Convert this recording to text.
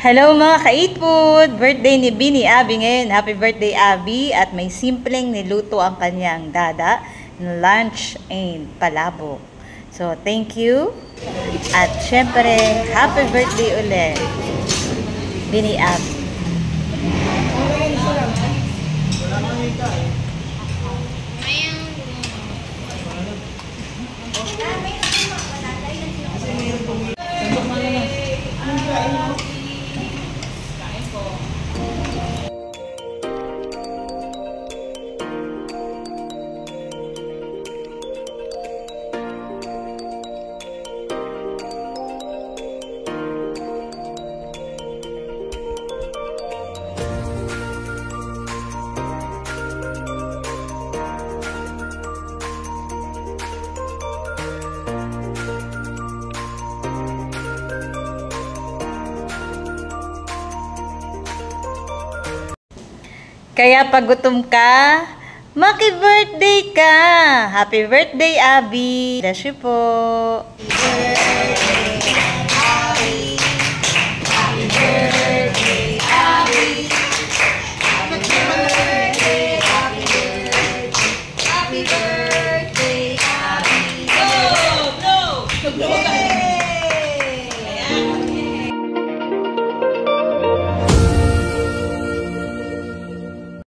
Hello mga ka-eat food! Birthday ni Bini Abby ngayon. Happy birthday Abby! At may simpleng niluto ang kanyang dada na lunch and palabok. So thank you. At syempre, happy birthday ulit Bini Abby. Kaya pag gutom ka, maki-birthday ka! Happy birthday, Abby! Bless you po! Happy birthday, Abby! Happy birthday!